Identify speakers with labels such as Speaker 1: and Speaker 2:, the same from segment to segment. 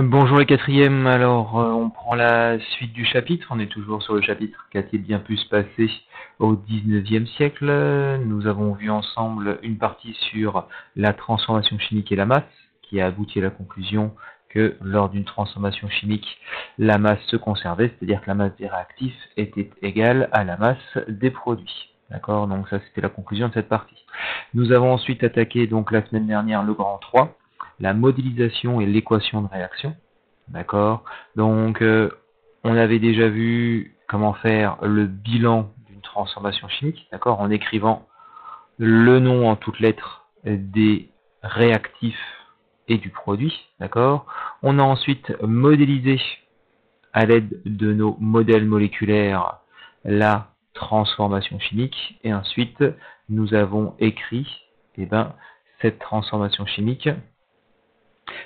Speaker 1: Bonjour les quatrièmes, alors on prend la suite du chapitre, on est toujours sur le chapitre qu'a-t-il bien pu se passer au 19e siècle. Nous avons vu ensemble une partie sur la transformation chimique et la masse, qui a abouti à la conclusion que lors d'une transformation chimique, la masse se conservait, c'est-à-dire que la masse des réactifs était égale à la masse des produits. D'accord, donc ça c'était la conclusion de cette partie. Nous avons ensuite attaqué donc la semaine dernière le grand 3, la modélisation et l'équation de réaction. D'accord. Donc, on avait déjà vu comment faire le bilan d'une transformation chimique, d'accord, en écrivant le nom en toutes lettres des réactifs et du produit, d'accord. On a ensuite modélisé à l'aide de nos modèles moléculaires la transformation chimique et ensuite nous avons écrit cette transformation chimique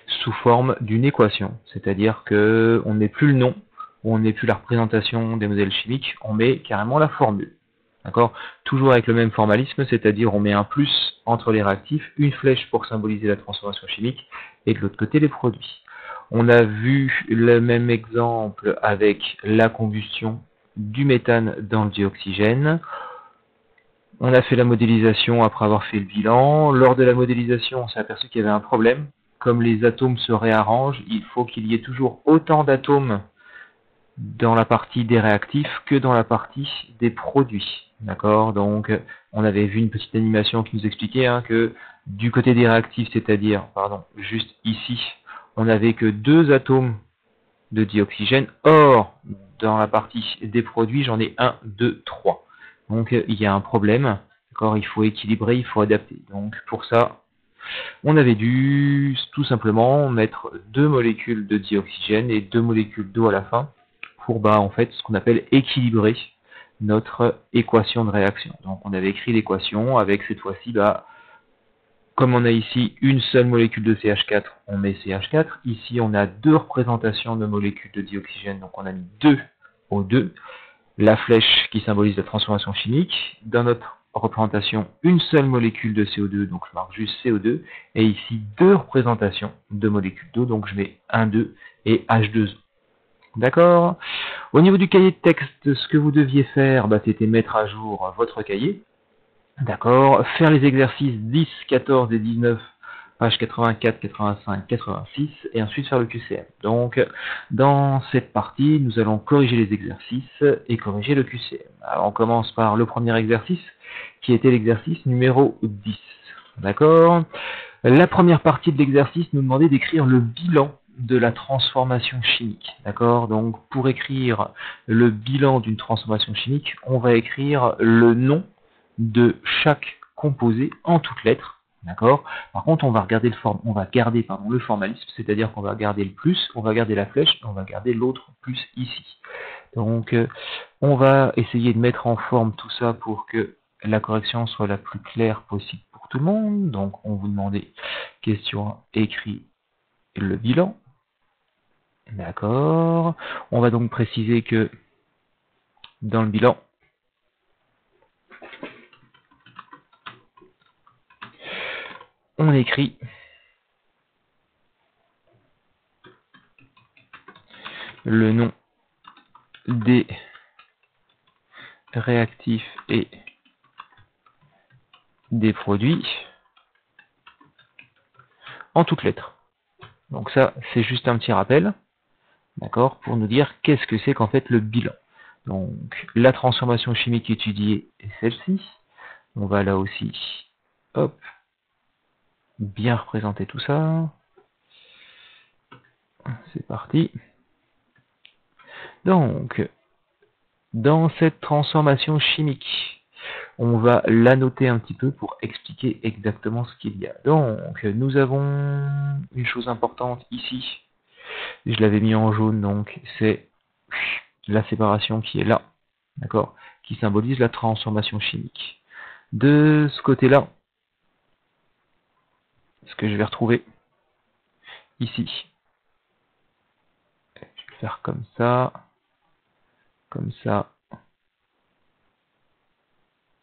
Speaker 1: sous forme d'une équation, c'est-à-dire que on ne met plus le nom, on ne met plus la représentation des modèles chimiques, on met carrément la formule. D'accord? Toujours avec le même formalisme, c'est-à-dire on met un plus entre les réactifs, une flèche pour symboliser la transformation chimique, et de l'autre côté les produits. On a vu le même exemple avec la combustion du méthane dans le dioxygène. On a fait la modélisation après avoir fait le bilan. Lors de la modélisation, on s'est aperçu qu'il y avait un problème. Comme les atomes se réarrangent, il faut qu'il y ait toujours autant d'atomes dans la partie des réactifs que dans la partie des produits. D'accord? Donc, on avait vu une petite animation qui nous expliquait que du côté des réactifs, c'est-à-dire, juste ici, on n'avait que 2 atomes de dioxygène. Or, dans la partie des produits, j'en ai 1, 2, 3. Donc, il y a un problème. D'accord? Il faut équilibrer, il faut adapter. Donc, pour ça, on avait dû tout simplement mettre 2 molécules de dioxygène et 2 molécules d'eau à la fin pour ce qu'on appelle équilibrer notre équation de réaction. Donc on avait écrit l'équation avec cette fois-ci, comme on a ici une seule molécule de CH4, on met CH4. Ici on a 2 représentations de molécules de dioxygène, donc on a mis 2 O2. La flèche qui symbolise la transformation chimique. Dans notre représentation, une seule molécule de CO2, donc je marque juste CO2, et ici 2 représentations de molécules d'eau, donc je mets 1, 2 et H2O. D'accord? Au niveau du cahier de texte, ce que vous deviez faire, c'était mettre à jour votre cahier. D'accord? Faire les exercices 10, 14 et 19, page 84, 85, 86, et ensuite faire le QCM. Donc, dans cette partie, nous allons corriger les exercices et corriger le QCM. Alors, on commence par le premier exercice, qui était l'exercice numéro 10. D'accord? La première partie de l'exercice nous demandait d'écrire le bilan de la transformation chimique. D'accord? Donc, pour écrire le bilan d'une transformation chimique, on va écrire le nom de chaque composé en toutes lettres. D'accord? Par contre, on va garder le formalisme, c'est-à-dire qu'on va garder le plus, on va garder la flèche, et on va garder l'autre plus ici. Donc, on va essayer de mettre en forme tout ça pour que la correction soit la plus claire possible pour tout le monde. Donc, on vous demandait, question 1, écrit le bilan. D'accord. On va donc préciser que dans le bilan, on écrit le nom des réactifs et des produits en toutes lettres. Donc ça, c'est juste un petit rappel, d'accord, pour nous dire qu'est-ce que c'est qu'en fait le bilan. Donc, la transformation chimique étudiée est celle-ci. On va là aussi, hop, bien représenter tout ça. C'est parti. Donc, dans cette transformation chimique, on va la noter un petit peu pour expliquer exactement ce qu'il y a. Donc, nous avons une chose importante ici. Je l'avais mis en jaune, donc c'est la séparation qui est là, d'accord, qui symbolise la transformation chimique. De ce côté-là, ce que je vais retrouver ici, je vais le faire comme ça,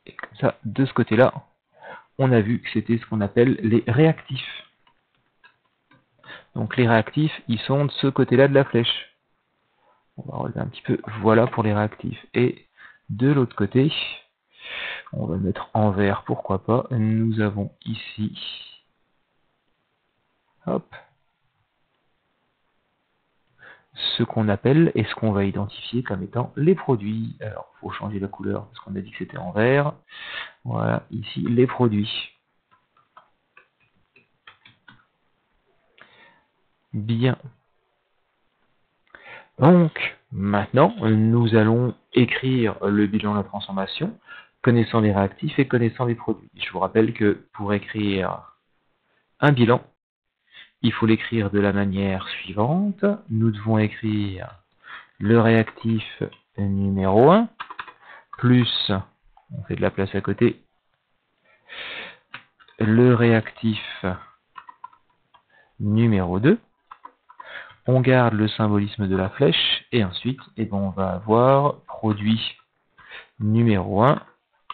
Speaker 1: et comme ça. De ce côté-là, on a vu que c'était ce qu'on appelle les réactifs. Donc les réactifs, ils sont de ce côté-là de la flèche. On va relever un petit peu, voilà pour les réactifs. Et de l'autre côté, on va le mettre en vert, pourquoi pas. Nous avons ici, hop, ce qu'on appelle et ce qu'on va identifier comme étant les produits. Alors, il faut changer la couleur parce qu'on a dit que c'était en vert. Voilà, ici, les produits. Bien. Donc, maintenant, nous allons écrire le bilan de la transformation, connaissant les réactifs et connaissant les produits. Je vous rappelle que pour écrire un bilan, il faut l'écrire de la manière suivante. Nous devons écrire le réactif numéro 1, plus, on fait de la place à côté, le réactif numéro 2. On garde le symbolisme de la flèche et ensuite on va avoir produit numéro 1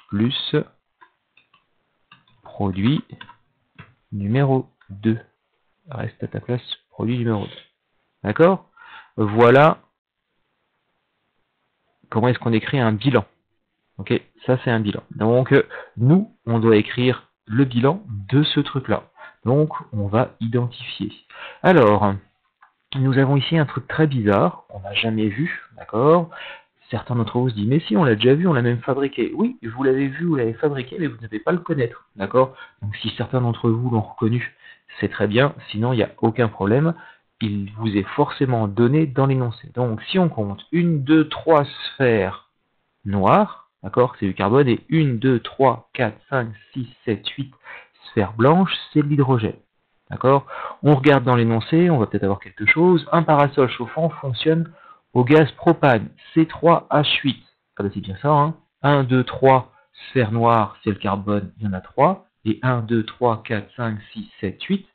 Speaker 1: plus produit numéro 2. Reste à ta place, produit numéro 2. D'accord? Voilà comment est-ce qu'on écrit un bilan. Ok, ça c'est un bilan. Donc nous, on doit écrire le bilan de ce truc-là. Donc on va identifier. Alors, nous avons ici un truc très bizarre, on n'a jamais vu, d'accord? Certains d'entre vous se disent, mais si, on l'a déjà vu, on l'a même fabriqué. Oui, vous l'avez vu, vous l'avez fabriqué, mais vous n'avez pas le connaître, d'accord? Donc si certains d'entre vous l'ont reconnu, c'est très bien, sinon il n'y a aucun problème. Il vous est forcément donné dans l'énoncé. Donc si on compte 1, 2, 3 sphères noires, d'accord, c'est du carbone, et 1, 2, 3, 4, 5, 6, 7, 8 sphères blanches, c'est de l'hydrogène. D'accord? On regarde dans l'énoncé, on va peut-être avoir quelque chose. Un parasol chauffant fonctionne au gaz propane, C3H8. Ah bah c'est bien ça, hein. 1, 2, 3, sphère noire, c'est le carbone, il y en a 3. Et 1, 2, 3, 4, 5, 6, 7, 8,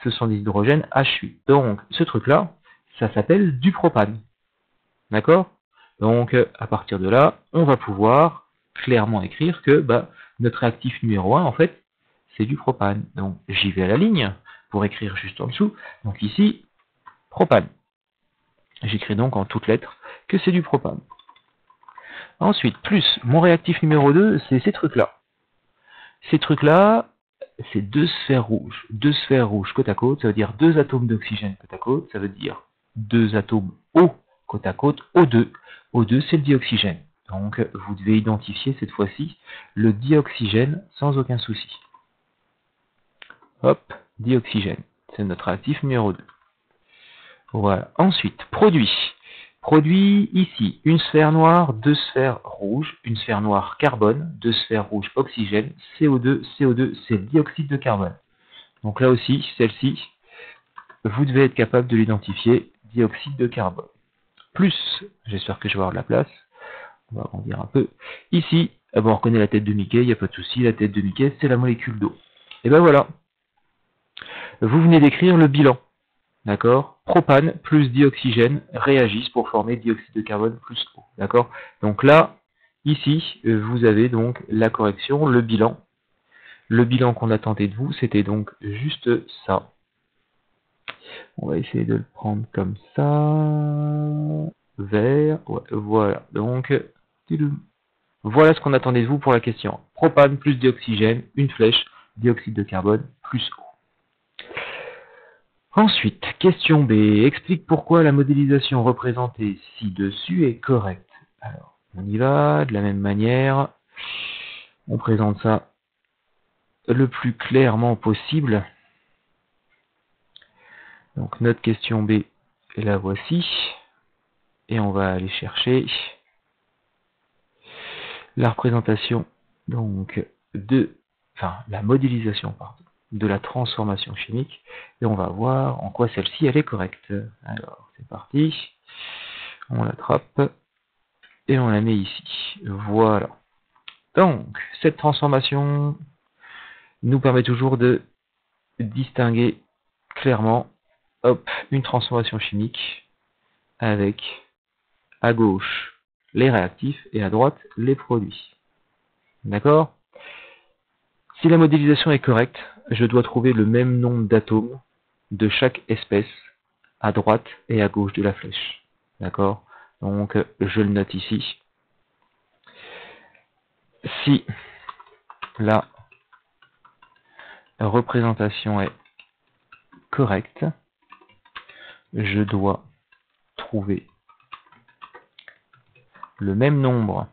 Speaker 1: ce sont des hydrogènes H8. Donc, ce truc-là, ça s'appelle du propane. D'accord? Donc, à partir de là, on va pouvoir clairement écrire que notre réactif numéro 1, en fait, c'est du propane. Donc, j'y vais à la ligne pour écrire juste en dessous. Donc ici, propane. J'écris donc en toutes lettres que c'est du propane. Ensuite, plus mon réactif numéro 2, c'est ces trucs-là. Ces trucs-là, c'est deux sphères rouges. Deux sphères rouges côte à côte, ça veut dire deux atomes d'oxygène côte à côte, ça veut dire deux atomes O côte à côte, O2. O2, c'est le dioxygène. Donc, vous devez identifier cette fois-ci le dioxygène sans aucun souci. Hop, dioxygène. C'est notre réactif numéro 2. Voilà. Ensuite, produit. Produit ici, une sphère noire, deux sphères rouges, une sphère noire carbone, deux sphères rouges oxygène, CO2, CO2, c'est le dioxyde de carbone. Donc là aussi, celle-ci, vous devez être capable de l'identifier, dioxyde de carbone. Plus, j'espère que je vais avoir de la place, on va agrandir un peu. Ici, on reconnaît la tête de Mickey, il n'y a pas de souci, la tête de Mickey, c'est la molécule d'eau. Et ben voilà, vous venez d'écrire le bilan. D'accord? Propane plus dioxygène réagissent pour former dioxyde de carbone plus eau. D'accord? Donc là, ici, vous avez donc la correction, le bilan. Le bilan qu'on attendait de vous, c'était donc juste ça. On va essayer de le prendre comme ça. Vert. Ouais, voilà. Donc, voilà ce qu'on attendait de vous pour la question. Propane plus dioxygène, une flèche, dioxyde de carbone plus eau. Ensuite, question B. Explique pourquoi la modélisation représentée ci-dessus est correcte. Alors, on y va de la même manière. On présente ça le plus clairement possible. Donc, notre question B, la voici. Et on va aller chercher la représentation donc la modélisation, pardon, de la transformation chimique, et on va voir en quoi celle-ci elle est correcte. Alors, c'est parti, on l'attrape, et on la met ici. Voilà. Donc, cette transformation nous permet toujours de distinguer clairement, hop, une transformation chimique avec à gauche les réactifs et à droite les produits. D'accord? Si la modélisation est correcte, je dois trouver le même nombre d'atomes de chaque espèce à droite et à gauche de la flèche. D'accord? Donc, je le note ici. Si la représentation est correcte, je dois trouver le même nombre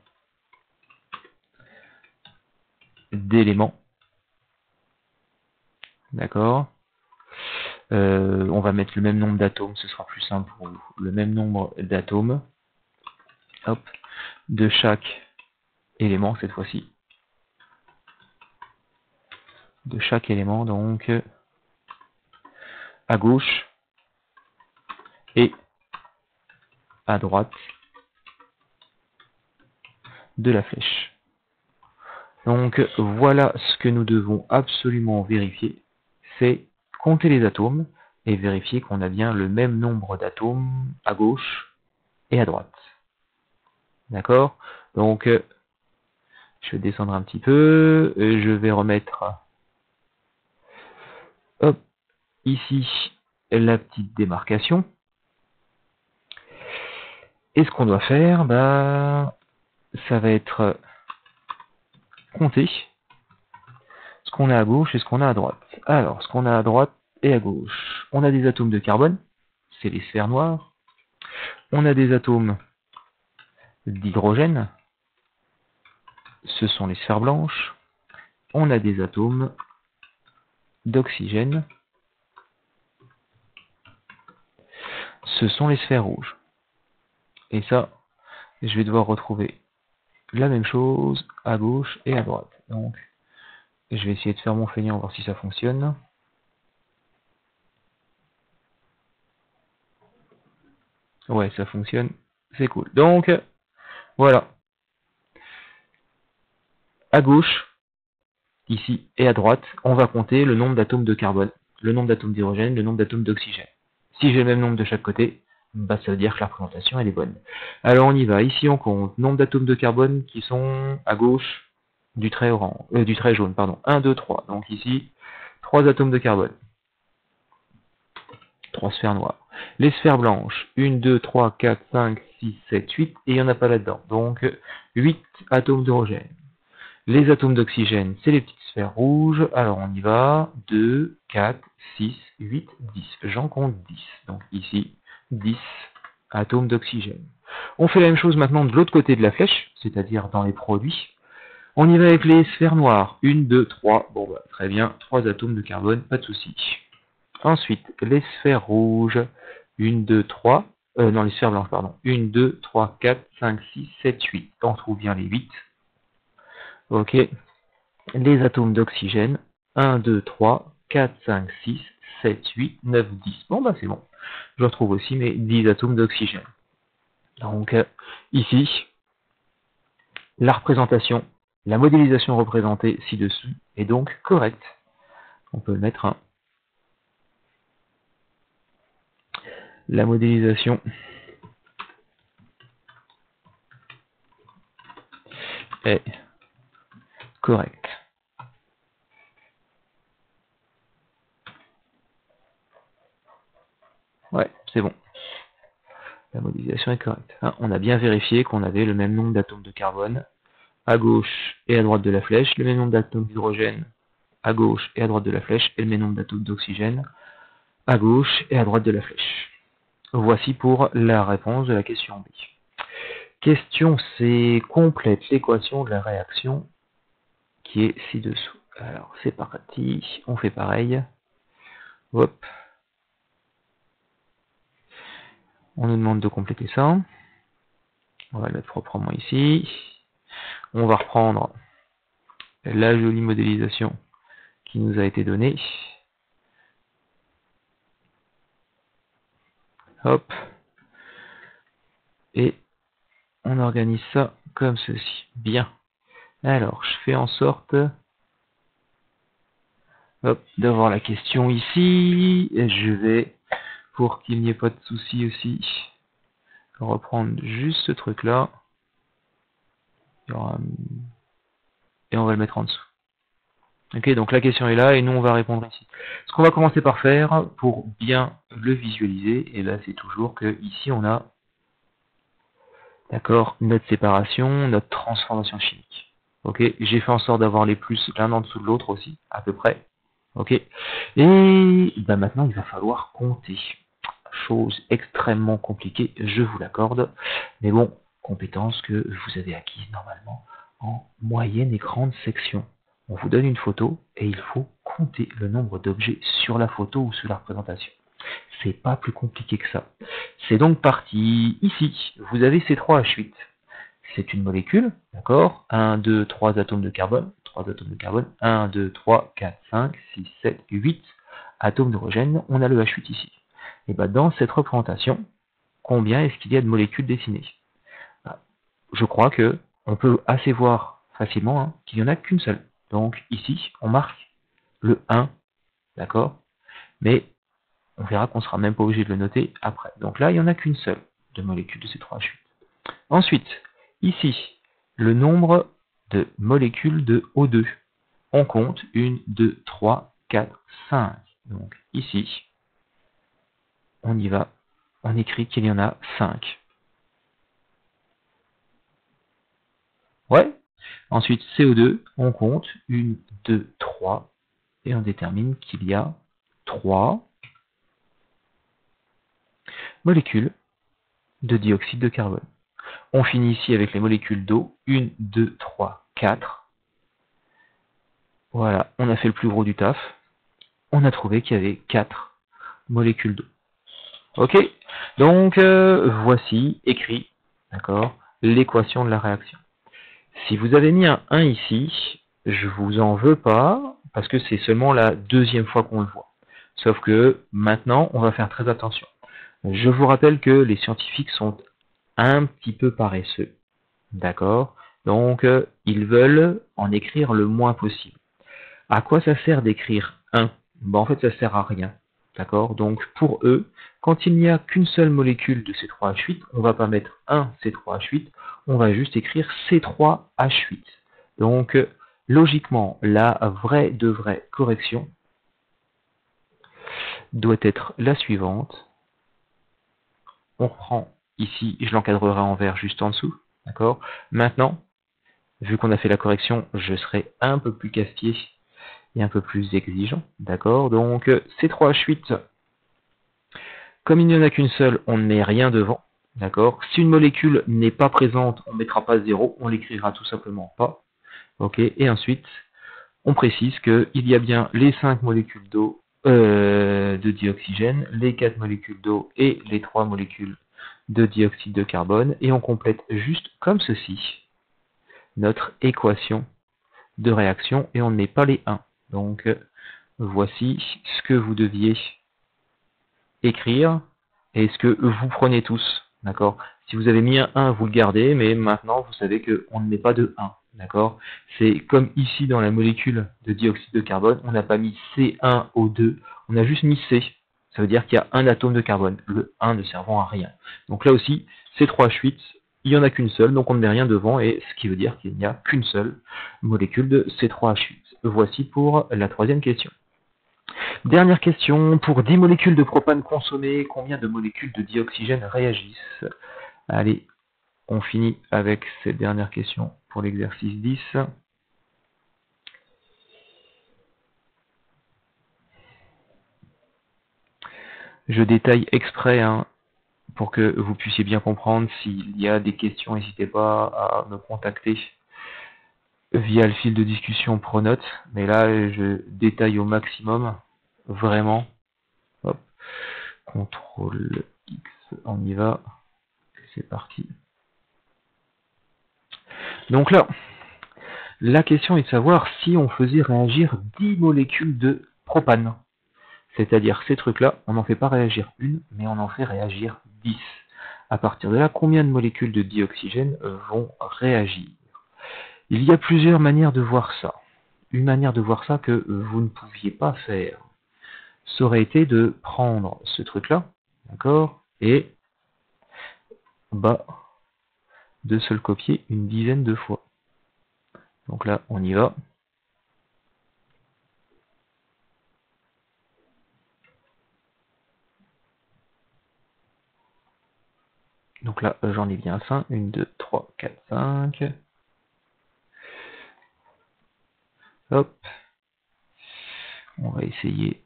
Speaker 1: d'éléments. D'accord? On va mettre le même nombre d'atomes, ce sera plus simple pour vous. Le même nombre d'atomes, hop, de chaque élément cette fois-ci. De chaque élément, donc, à gauche et à droite de la flèche. Donc, voilà ce que nous devons absolument vérifier, c'est compter les atomes et vérifier qu'on a bien le même nombre d'atomes à gauche et à droite. D'accord? Donc, je vais descendre un petit peu, je vais remettre, hop, ici, la petite démarcation. Et ce qu'on doit faire, bah, ça va être compter ce qu'on a à gauche et ce qu'on a à droite. Alors, ce qu'on a à droite et à gauche, on a des atomes de carbone, c'est les sphères noires. On a des atomes d'hydrogène, ce sont les sphères blanches. On a des atomes d'oxygène, ce sont les sphères rouges. Et ça, je vais devoir retrouver la même chose à gauche et à droite. Donc, je vais essayer de faire mon feignant, voir si ça fonctionne. Ouais, ça fonctionne, c'est cool. Donc, voilà. À gauche, ici, et à droite, on va compter le nombre d'atomes de carbone, le nombre d'atomes d'hydrogène, le nombre d'atomes d'oxygène. Si j'ai le même nombre de chaque côté, bah, ça veut dire que la représentation elle est bonne. Alors on y va. Ici on compte nombre d'atomes de carbone qui sont à gauche du trait orange, du trait jaune, pardon. 1, 2, 3. Donc ici, 3 atomes de carbone. 3 sphères noires. Les sphères blanches, 1, 2, 3, 4, 5, 6, 7, 8, et il n'y en a pas là-dedans. Donc 8 atomes d'hydrogène. Les atomes d'oxygène, c'est les petites sphères rouges. Alors on y va. 2, 4, 6, 8, 10. J'en compte 10. Donc ici, 10 atomes d'oxygène. On fait la même chose maintenant de l'autre côté de la flèche, c'est-à-dire dans les produits. On y va avec les sphères noires. 1, 2, 3. Bon, bah, très bien. 3 atomes de carbone, pas de souci. Ensuite, les sphères rouges. 1, 2, 3. Non, les sphères blanches, pardon. 1, 2, 3, 4, 5, 6, 7, 8. On trouve bien les 8. Ok. Les atomes d'oxygène. 1, 2, 3, 4, 5, 6, 7, 8, 9, 10. Bon, bah c'est bon. Je retrouve aussi mes 10 atomes d'oxygène. Donc, ici, la représentation, la modélisation représentée ci-dessous est donc correcte. On peut le mettre 1. La modélisation est correcte. Ouais, c'est bon. La modélisation est correcte. On a bien vérifié qu'on avait le même nombre d'atomes de carbone à gauche et à droite de la flèche, le même nombre d'atomes d'hydrogène à gauche et à droite de la flèche, et le même nombre d'atomes d'oxygène à gauche et à droite de la flèche. Voici pour la réponse de la question B. Question C. Complète l'équation de la réaction qui est ci-dessous. Alors, c'est parti. On fait pareil. Hop. On nous demande de compléter ça. On va le mettre proprement ici. On va reprendre la jolie modélisation qui nous a été donnée. Hop. Et on organise ça comme ceci. Bien. Alors, je fais en sorte d'avoir la question ici. Et je vais, pour qu'il n'y ait pas de souci aussi, reprendre juste ce truc-là. Et on va le mettre en dessous. Ok, donc la question est là et nous on va répondre ici. Ce qu'on va commencer par faire pour bien le visualiser, et là c'est toujours que ici on a, d'accord, notre séparation, notre transformation chimique. Ok, j'ai fait en sorte d'avoir les plus l'un en dessous de l'autre aussi, à peu près. Ok, et ben maintenant il va falloir compter. Chose extrêmement compliquée, je vous l'accorde, mais bon, compétence que vous avez acquise normalement en moyenne et grande section. On vous donne une photo et il faut compter le nombre d'objets sur la photo ou sur la représentation. C'est pas plus compliqué que ça. C'est donc parti. Ici, vous avez C3H8. C'est une molécule, d'accord? 1, 2, 3 atomes de carbone. 3 atomes de carbone. 1, 2, 3, 4, 5, 6, 7, 8 atomes d'hydrogène. On a le H8 ici. Et bien dans cette représentation, combien est-ce qu'il y a de molécules dessinées? Je crois que on peut assez voir facilement qu'il n'y en a qu'une seule. Donc ici, on marque le 1, d'accord? Mais on verra qu'on ne sera même pas obligé de le noter après. Donc là, il n'y en a qu'une seule de molécules de C3H8. Ensuite, ici, le nombre de molécules de O2. On compte 1, 2, 3, 4, 5. Donc ici, on y va. On écrit qu'il y en a 5. Ouais. Ensuite, CO2, on compte 1, 2, 3. Et on détermine qu'il y a 3 molécules de dioxyde de carbone. On finit ici avec les molécules d'eau. 1, 2, 3, 4. Voilà, on a fait le plus gros du taf. On a trouvé qu'il y avait 4 molécules d'eau. Ok. Donc, voici écrit, d'accord, l'équation de la réaction. Si vous avez mis un 1 ici, je vous en veux pas, parce que c'est seulement la deuxième fois qu'on le voit. Sauf que maintenant, on va faire très attention. Je vous rappelle que les scientifiques sont un petit peu paresseux. D'accord? Donc, ils veulent en écrire le moins possible. À quoi ça sert d'écrire 1? Ben, en fait, ça sert à rien. D'accord? Donc, pour eux, quand il n'y a qu'une seule molécule de C3H8, on ne va pas mettre 1 C3H8, on va juste écrire C3H8. Donc, logiquement, la vraie correction doit être la suivante. On reprend ici, je l'encadrerai en vert juste en dessous. D'accord? Maintenant, vu qu'on a fait la correction, je serai un peu plus casse-pied et un peu plus exigeant. D'accord? Donc, C3H8, comme il n'y en a qu'une seule, on ne met rien devant. D'accord? Si une molécule n'est pas présente, on ne mettra pas 0, on l'écrira tout simplement pas. Ok? Et ensuite, on précise qu'il y a bien les 5 molécules d'eau de dioxygène, les 4 molécules d'eau et les 3 molécules de dioxyde de carbone, et on complète juste comme ceci notre équation de réaction, et on ne met pas les 1. Donc, voici ce que vous deviez écrire, et ce que vous prenez tous. D'accord? Si vous avez mis un 1, vous le gardez, mais maintenant, vous savez qu'on ne met pas de 1. D'accord? C'est comme ici dans la molécule de dioxyde de carbone, on n'a pas mis C1O2, on a juste mis C. Ça veut dire qu'il y a un atome de carbone, le 1 ne servant à rien. Donc là aussi, C3H8, il n'y en a qu'une seule, donc on ne met rien devant, et ce qui veut dire qu'il n'y a qu'une seule molécule de C3H8. Voici pour la troisième question. Dernière question, pour 10 molécules de propane consommées, combien de molécules de dioxygène réagissent? Allez, on finit avec cette dernière question pour l'exercice 10. Je détaille exprès pour que vous puissiez bien comprendre. S'il y a des questions, n'hésitez pas à me contacter via le fil de discussion Pronote. Mais là, je détaille au maximum, vraiment. Hop. CTRL X, on y va. C'est parti. Donc là, la question est de savoir si on faisait réagir 10 molécules de propane. C'est-à-dire ces trucs-là, on n'en fait pas réagir une, mais on en fait réagir 10. À partir de là, combien de molécules de dioxygène vont réagir? Il y a plusieurs manières de voir ça. Une manière de voir ça que vous ne pouviez pas faire, ça aurait été de prendre ce truc-là, d'accord, et de se le copier une dizaine de fois. Donc là, on y va. Donc là, j'en ai bien 5. 1, 2, 3, 4, 5. Hop. On va essayer.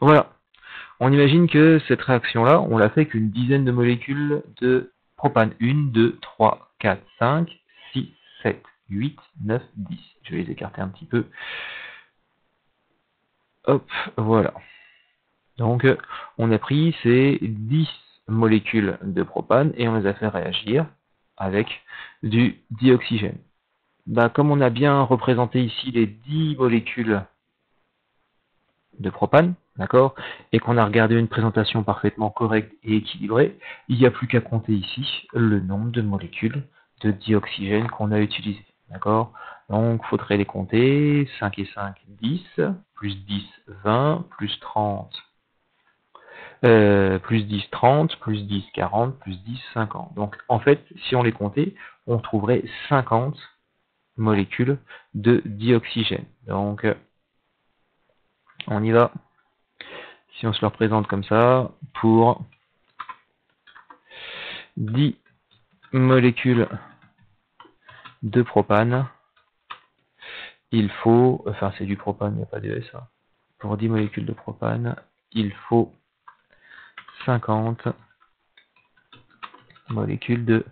Speaker 1: Voilà. On imagine que cette réaction-là, on l'a fait avec une dizaine de molécules de propane. 1, 2, 3, 4, 5, 6, 7, 8, 9, 10. Je vais les écarter un petit peu. Hop, voilà. Donc, on a pris ces 10 molécules de propane et on les a fait réagir avec du dioxygène. Bah, comme on a bien représenté ici les 10 molécules de propane, d'accord, et qu'on a regardé une présentation parfaitement correcte et équilibrée, il n'y a plus qu'à compter ici le nombre de molécules de dioxygène qu'on a utilisé, d'accord. Donc, il faudrait les compter, 5 et 5, 10, plus 10, 20, plus 30, plus 10, 30, plus 10, 40, plus 10, 50. Donc, en fait, si on les comptait, on trouverait 50 molécules de dioxygène. Donc, on y va. Si on se le représente comme ça, pour 10 molécules de propane, il faut, enfin c'est du propane, il n'y a pas de S, hein. Pour 10 molécules de propane, il faut 50 molécules de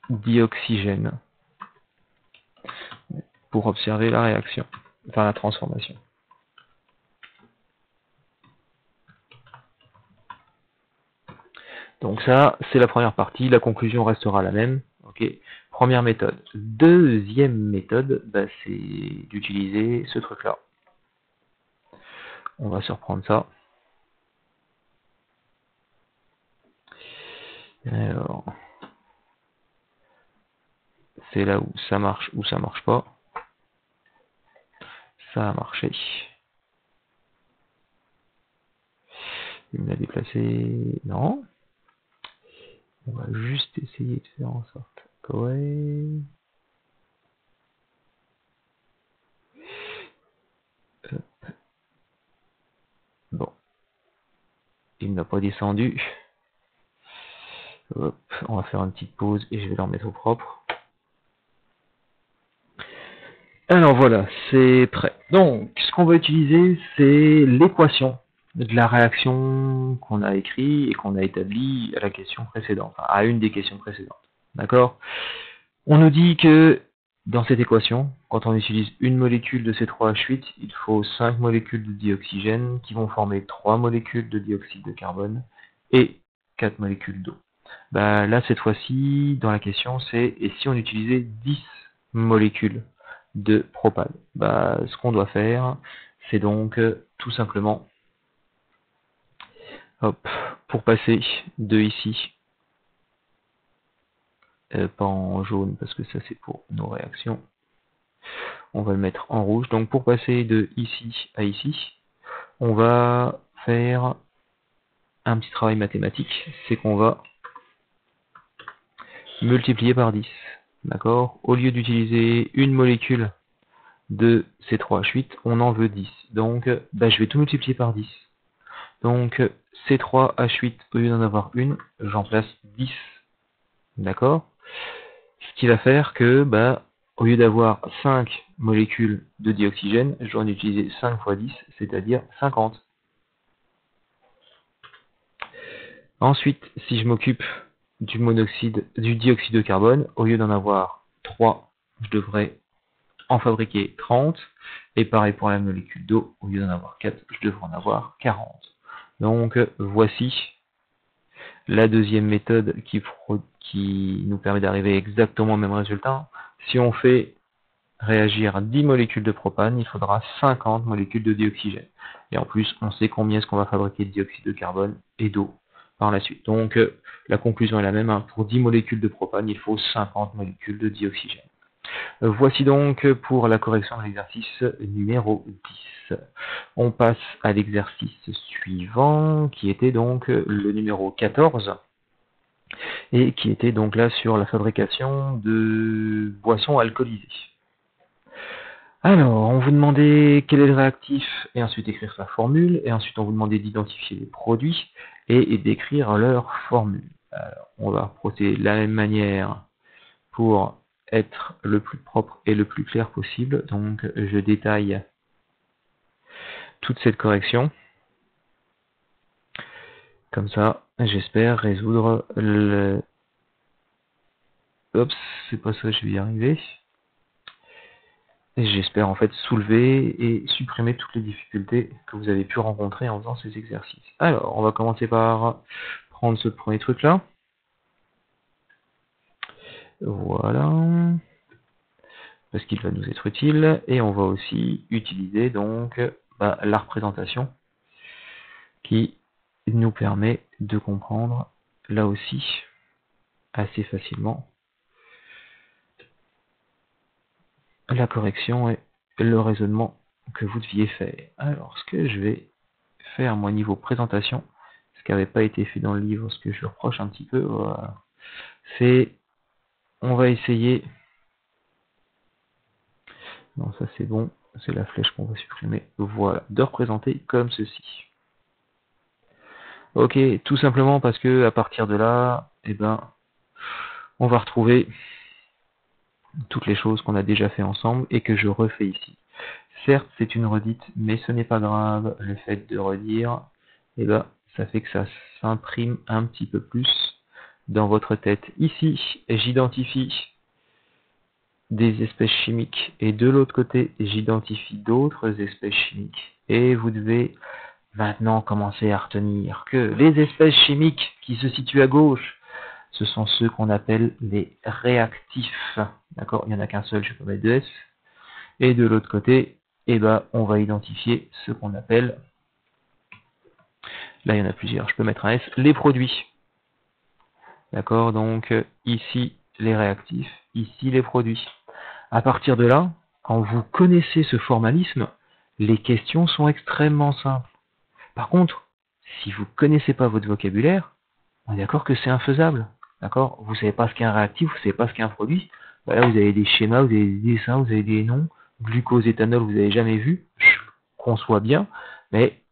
Speaker 1: dioxygène pour observer la réaction, enfin la transformation. Donc ça, c'est la première partie, la conclusion restera la même. Ok. Première méthode. Deuxième méthode, bah, c'est d'utiliser ce truc-là. On va se reprendre ça. Alors, c'est là où ça marche ou ça marche pas. Ça a marché. Il me l'a déplacé. Non. On va juste essayer de faire en sorte. Ouais. Bon. Il n'a pas descendu. Hop. On va faire une petite pause et je vais le remettre au propre. Alors voilà, c'est prêt. Donc, ce qu'on va utiliser, c'est l'équation de la réaction qu'on a écrite et qu'on a établie à la question précédente, enfin, à une des questions précédentes. D'accord? On nous dit que dans cette équation, quand on utilise une molécule de C3H8, il faut 5 molécules de dioxygène qui vont former 3 molécules de dioxyde de carbone et 4 molécules d'eau. Bah, là, cette fois-ci, dans la question, c'est et si on utilisait 10 molécules de propane? Bah, ce qu'on doit faire, c'est donc tout simplement, hop, pour passer de ici, pas en jaune parce que ça c'est pour nos réactions, on va le mettre en rouge. Donc pour passer de ici à ici, on va faire un petit travail mathématique, c'est qu'on va multiplier par 10. D'accord? Au lieu d'utiliser une molécule de C3H8, on en veut 10. Donc bah, je vais tout multiplier par 10. Donc C3H8, au lieu d'en avoir une, j'en place 10. D'accord? Ce qui va faire que, bah, au lieu d'avoir 5 molécules de dioxygène, je vais en utiliser 5 fois 10, c'est-à-dire 50. Ensuite, si je m'occupe du dioxyde de carbone, au lieu d'en avoir 3, je devrais en fabriquer 30. Et pareil pour la molécule d'eau, au lieu d'en avoir 4, je devrais en avoir 40. Donc, voici la deuxième méthode qui nous permet d'arriver exactement au même résultat. Si on fait réagir 10 molécules de propane, il faudra 50 molécules de dioxygène. Et en plus, on sait combien est-ce qu'on va fabriquer de dioxyde de carbone et d'eau par la suite. Donc, la conclusion est la même. Hein. Pour 10 molécules de propane, il faut 50 molécules de dioxygène. Voici donc pour la correction de l'exercice numéro 10. On passe à l'exercice suivant, qui était donc le numéro 14. et qui était donc là sur la fabrication de boissons alcoolisées. Alors, on vous demandait quel est le réactif et ensuite écrire sa formule, et ensuite on vous demandait d'identifier les produits et d'écrire leur formule. Alors, on va procéder de la même manière pour être le plus propre et le plus clair possible. Donc, je détaille toute cette correction. Comme ça, j'espère résoudre le... Oups, c'est pas ça, je vais y arriver. Et j'espère en fait soulever et supprimer toutes les difficultés que vous avez pu rencontrer en faisant ces exercices. Alors, on va commencer par prendre ce premier truc là. Voilà. Parce qu'il va nous être utile. Et on va aussi utiliser donc la représentation qui nous permet de comprendre là aussi assez facilement la correction et le raisonnement que vous deviez faire. Alors, ce que je vais faire, moi, niveau présentation, ce qui n'avait pas été fait dans le livre, ce que je reproche un petit peu, voilà, c'est, on va essayer, non, ça c'est bon, c'est la flèche qu'on va supprimer, voilà, de représenter comme ceci. Ok, tout simplement parce que à partir de là, on va retrouver toutes les choses qu'on a déjà fait ensemble et que je refais ici. Certes, c'est une redite, mais ce n'est pas grave. Le fait de redire, ça fait que ça s'imprime un petit peu plus dans votre tête. Ici, j'identifie des espèces chimiques et de l'autre côté, j'identifie d'autres espèces chimiques. Et vous devez maintenant commencer à retenir que les espèces chimiques qui se situent à gauche, ce sont ceux qu'on appelle les réactifs. D'accord? Il n'y en a qu'un seul, je peux mettre 2 S. Et de l'autre côté, on va identifier ce qu'on appelle, là il y en a plusieurs, je peux mettre un S, les produits. D'accord? Donc ici les réactifs, ici les produits. À partir de là, quand vous connaissez ce formalisme, les questions sont extrêmement simples. Par contre, si vous ne connaissez pas votre vocabulaire, on est d'accord que c'est infaisable. D'accord? Vous ne savez pas ce qu'est un réactif, vous ne savez pas ce qu'est un produit. Là, vous avez des schémas, vous avez des dessins, vous avez des noms. Glucose, éthanol, vous n'avez jamais vu. Je conçois bien. Mais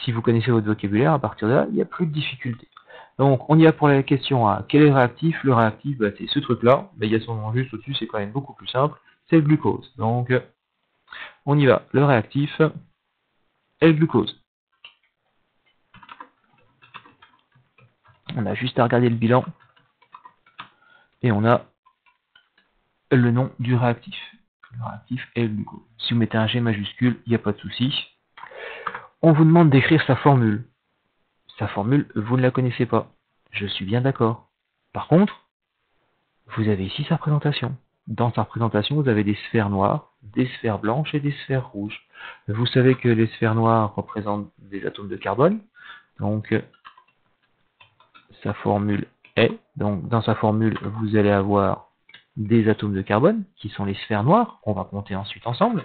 Speaker 1: si vous connaissez votre vocabulaire, à partir de là, il n'y a plus de difficulté. Donc, on y va pour la question A. Quel est le réactif? Le réactif, c'est ce truc-là. Il y a son nom juste au-dessus, c'est quand même beaucoup plus simple. C'est le glucose. Donc, on y va. Le réactif est le glucose. On a juste à regarder le bilan. Et on a le nom du réactif. Le réactif est le glucose. Si vous mettez un G majuscule, il n'y a pas de souci. On vous demande d'écrire sa formule. Sa formule, vous ne la connaissez pas. Je suis bien d'accord. Par contre, vous avez ici sa représentation. Dans sa représentation, vous avez des sphères noires, des sphères blanches et des sphères rouges. Vous savez que les sphères noires représentent des atomes de carbone. Donc, sa formule est, donc dans sa formule, vous allez avoir des atomes de carbone, qui sont les sphères noires, qu'on va compter ensuite ensemble.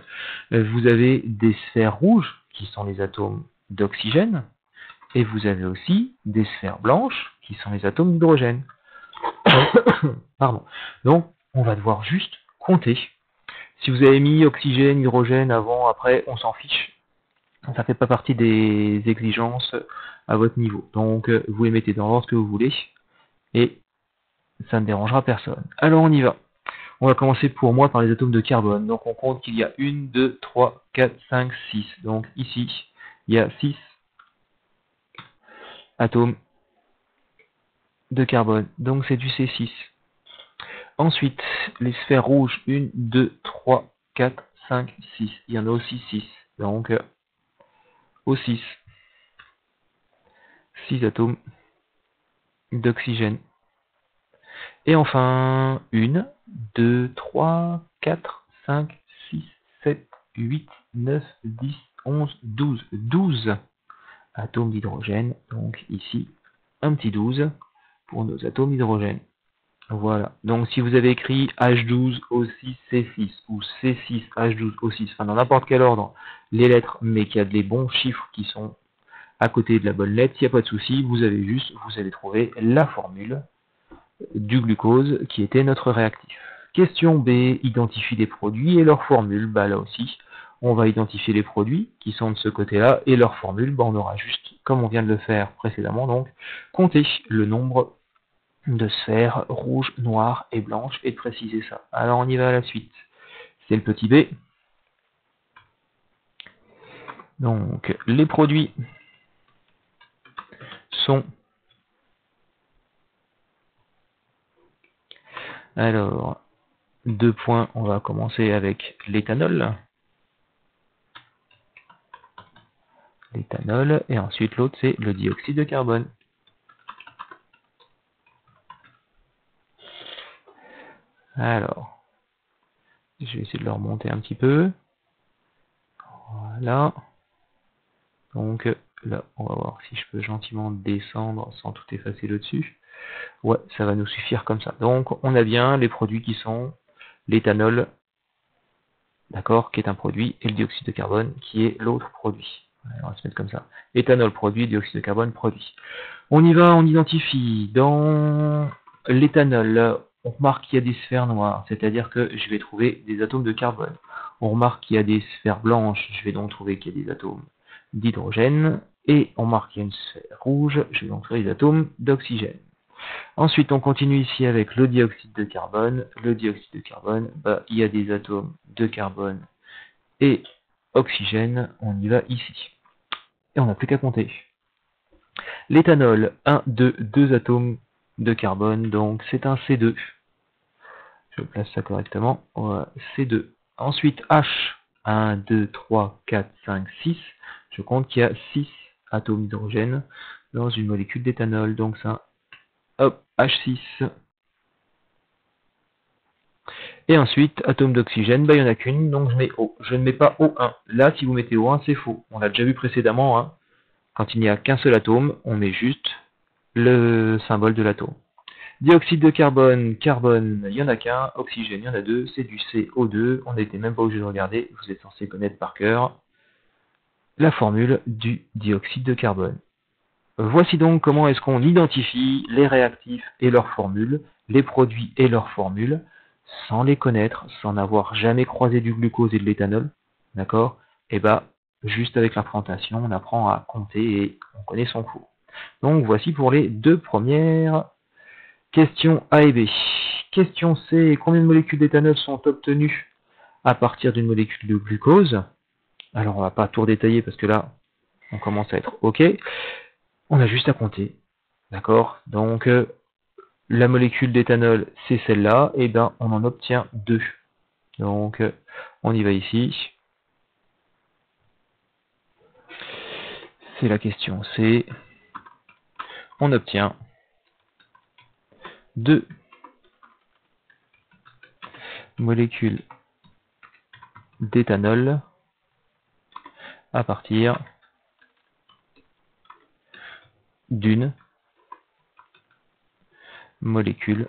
Speaker 1: Vous avez des sphères rouges, qui sont les atomes d'oxygène, et vous avez aussi des sphères blanches, qui sont les atomes d'hydrogène. Pardon. Donc, on va devoir juste compter. Si vous avez mis oxygène, hydrogène avant, après, on s'en fiche. Ça ne fait pas partie des exigences à votre niveau. Donc, vous les mettez dans l'ordre que vous voulez, et ça ne dérangera personne. Alors, on y va. On va commencer pour moi par les atomes de carbone. Donc on compte qu'il y a 1, 2, 3, 4, 5, 6. Donc ici, il y a 6 atomes de carbone. Donc c'est du C6. Ensuite, les sphères rouges, 1, 2, 3, 4, 5, 6. Il y en a aussi 6. Donc au 6, 6 atomes d'oxygène. Et enfin, 1, 2, 3, 4, 5, 6, 7, 8, 9, 10, 11, 12. 12 atomes d'hydrogène. Donc ici, un petit 12 pour nos atomes d'hydrogène. Voilà. Donc si vous avez écrit H12O6 C6 ou C6 H12O6, enfin dans n'importe quel ordre, les lettres, mais qu'il y a les bons chiffres qui sont à côté de la bonne lettre, il n'y a pas de souci, vous avez trouvé la formule du glucose qui était notre réactif. Question B, identifie les produits et leurs formules. Bah là aussi, on va identifier les produits qui sont de ce côté-là et leurs formules. Bah, on aura juste, comme on vient de le faire précédemment, donc compter le nombre de sphères rouges, noires et blanches et de préciser ça. Alors on y va à la suite. C'est le petit B. Donc les produits sont, alors, 2 points, on va commencer avec l'éthanol. L'éthanol, et ensuite l'autre c'est le dioxyde de carbone. Alors, je vais essayer de le remonter un petit peu. Voilà. Donc là, on va voir si je peux gentiment descendre sans tout effacer le dessus. Ouais, ça va nous suffire comme ça. Donc on a bien les produits qui sont l'éthanol, d'accord, qui est un produit, et le dioxyde de carbone qui est l'autre produit. On va se mettre comme ça. Éthanol produit, dioxyde de carbone produit. On y va, on identifie. Dans l'éthanol, on remarque qu'il y a des sphères noires, c'est-à-dire que je vais trouver des atomes de carbone. On remarque qu'il y a des sphères blanches, je vais donc trouver qu'il y a des atomes d'hydrogène. Et on remarque qu'il y a une sphère rouge, je vais donc trouver des atomes d'oxygène. Ensuite, on continue ici avec le dioxyde de carbone. Le dioxyde de carbone, il y a des atomes de carbone et oxygène. On y va ici. Et on n'a plus qu'à compter. L'éthanol, 1, 2, 2 atomes de carbone, donc c'est un C2. Je place ça correctement. Voilà, C2. Ensuite, H, 1, 2, 3, 4, 5, 6. Je compte qu'il y a 6 atomes d'hydrogène dans une molécule d'éthanol. Donc ça, hop, H6. Et ensuite, atome d'oxygène, il n'y en a qu'une, donc je mets O. Je ne mets pas O1. Là, si vous mettez O1, c'est faux. On l'a déjà vu précédemment. Hein. Quand il n'y a qu'un seul atome, on met juste le symbole de l'atome. Dioxyde de carbone, carbone, il n'y en a qu'un. Oxygène, il y en a deux. C'est du CO2. On n'était même pas obligé de regarder. Vous êtes censé connaître par cœur la formule du dioxyde de carbone. Voici donc comment est-ce qu'on identifie les réactifs et leurs formules, les produits et leurs formules, sans les connaître, sans n'avoir jamais croisé du glucose et de l'éthanol, d'accord? Et juste avec la présentation, on apprend à compter et on connaît son cours. Donc voici pour les deux premières questions A et B. Question C, combien de molécules d'éthanol sont obtenues à partir d'une molécule de glucose? Alors on va pas tout détailler parce que là, on commence à être OK. On a juste à compter, d'accord? Donc la molécule d'éthanol, c'est celle-là, et on en obtient 2. Donc on y va ici. C'est la question C. On obtient 2 molécules d'éthanol à partir d'une molécule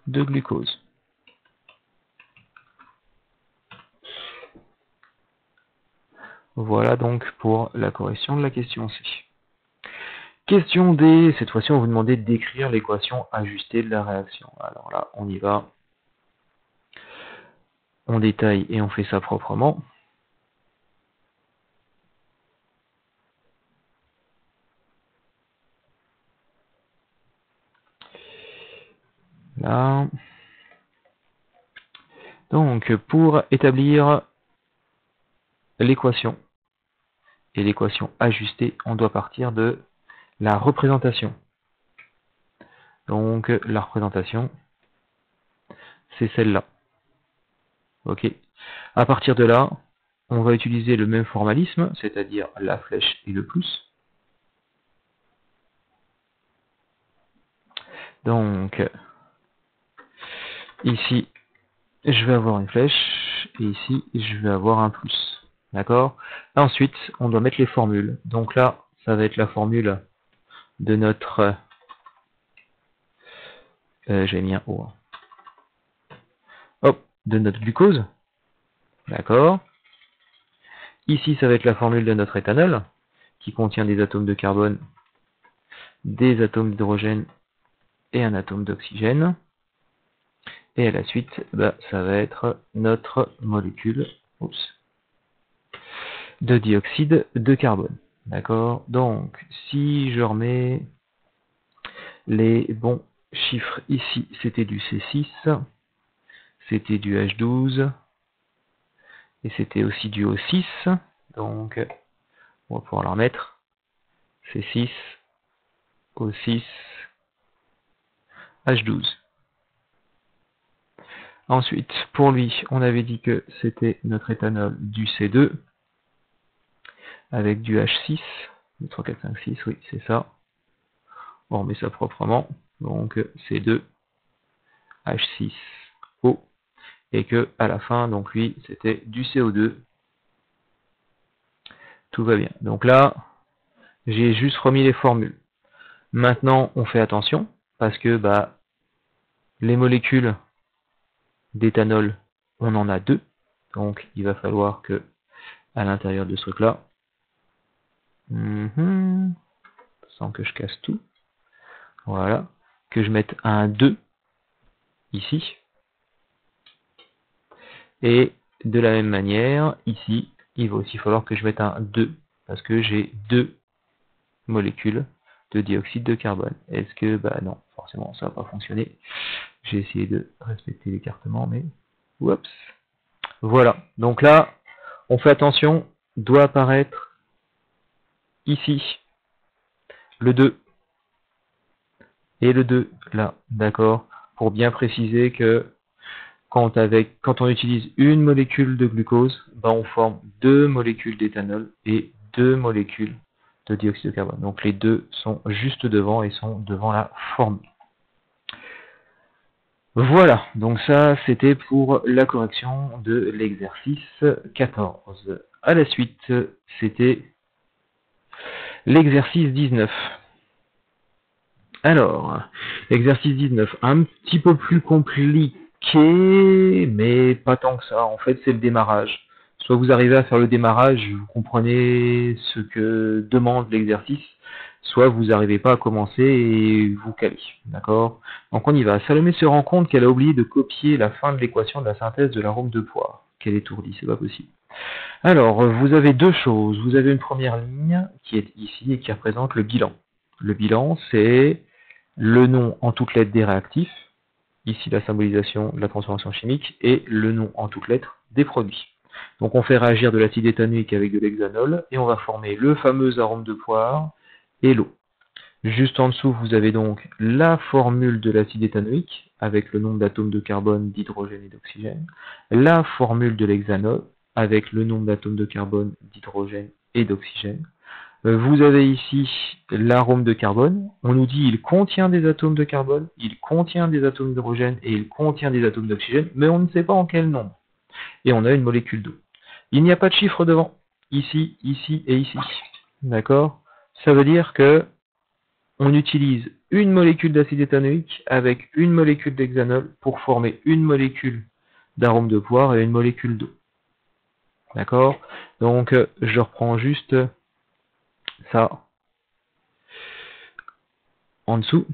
Speaker 1: de glucose. Voilà donc pour la correction de la question C. Question D, cette fois-ci on vous demandait d'écrire l'équation ajustée de la réaction. Alors là, on y va. On détaille et on fait ça proprement. Là. Donc, pour établir l'équation, et l'équation ajustée, on doit partir de la représentation. Donc, la représentation, c'est celle-là. Ok. À partir de là, on va utiliser le même formalisme, c'est-à-dire la flèche et le plus. Donc, ici, je vais avoir une flèche, et ici, je vais avoir un plus. D'accord? Ensuite, on doit mettre les formules. Donc là, ça va être la formule de notre... j'ai mis un O. Hop, de notre glucose. D'accord? Ici, ça va être la formule de notre éthanol, qui contient des atomes de carbone, des atomes d'hydrogène et un atome d'oxygène. Et à la suite, ça va être notre molécule de dioxyde de carbone. D'accord? Donc, si je remets les bons chiffres ici, c'était du C6, c'était du H12, et c'était aussi du O6. Donc, on va pouvoir la remettre. C6, O6, H12. Ensuite, pour lui, on avait dit que c'était notre éthanol du C2 avec du H6, 2, 3, 4, 5, 6, oui, c'est ça. On remet ça proprement. Donc C2, H6O, et que à la fin, donc lui, c'était du CO2. Tout va bien. Donc là, j'ai juste remis les formules. Maintenant, on fait attention, parce que les molécules d'éthanol, on en a deux. Donc il va falloir que à l'intérieur de ce truc-là, sans que je casse tout, voilà, que je mette un 2 ici. Et de la même manière, ici, il va aussi falloir que je mette un 2, parce que j'ai deux molécules de dioxyde de carbone. Est-ce que, non, forcément, ça va pas fonctionner. J'ai essayé de respecter l'écartement, mais, oups. Voilà, donc là, on fait attention, doit apparaître ici le 2 et le 2 là, d'accord, pour bien préciser que quand on utilise une molécule de glucose, on forme deux molécules d'éthanol et deux molécules de dioxyde de carbone. Donc les deux sont juste devant et sont devant la formule. Voilà, donc ça c'était pour la correction de l'exercice 14. À la suite, c'était l'exercice 19. Alors, exercice 19, un petit peu plus compliqué, mais pas tant que ça. En fait, c'est le démarrage. Soit vous arrivez à faire le démarrage, vous comprenez ce que demande l'exercice, soit vous n'arrivez pas à commencer et vous calez. D'accord? Donc on y va. Salomé se rend compte qu'elle a oublié de copier la fin de l'équation de la synthèse de l'arôme de poire. Qu'elle est étourdie, c'est pas possible. Alors, vous avez deux choses. Vous avez une première ligne qui est ici et qui représente le bilan. Le bilan, c'est le nom en toutes lettres des réactifs, ici la symbolisation de la transformation chimique, et le nom en toutes lettres des produits. Donc on fait réagir de l'acide éthanoïque avec de l'hexanol, et on va former le fameux arôme de poire et l'eau. Juste en dessous, vous avez donc la formule de l'acide éthanoïque, avec le nombre d'atomes de carbone, d'hydrogène et d'oxygène, la formule de l'hexanol, avec le nombre d'atomes de carbone, d'hydrogène et d'oxygène. Vous avez ici l'arôme de carbone. On nous dit il contient des atomes de carbone, il contient des atomes d'hydrogène et il contient des atomes d'oxygène, mais on ne sait pas en quel nombre. Et on a une molécule d'eau. Il n'y a pas de chiffre devant. Ici, ici et ici. D'accord? Ça veut dire que on utilise une molécule d'acide éthanoïque avec une molécule d'hexanol pour former une molécule d'arôme de poire et une molécule d'eau. D'accord? Donc, je reprends juste ça en dessous.